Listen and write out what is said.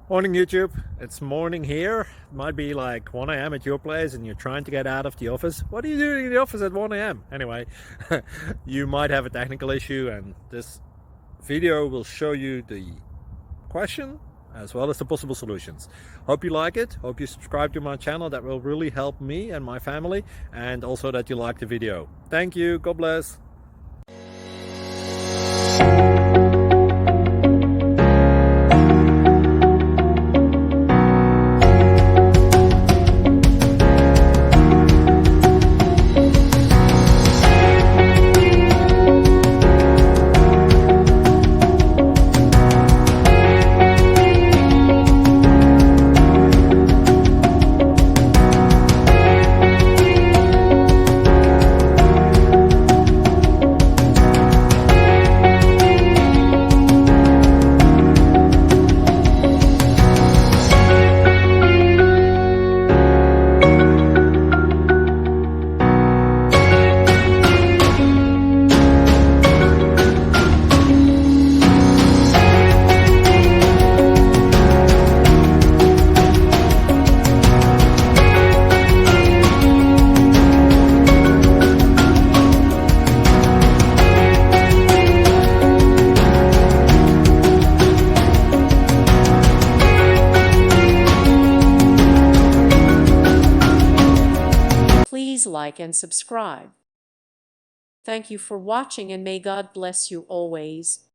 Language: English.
Morning YouTube, it's morning here. It might be like 1 a.m. at your place and you're trying to get out of the office. What are you doing in the office at 1 a.m.? Anyway, you might have a technical issue and this video will show you the question as well as the possible solutions. Hope you like it, hope you subscribe to my channel. That will really help me and my family, and also that you like the video. Thank you, God bless. Please like and subscribe. Thank you for watching, and may God bless you always.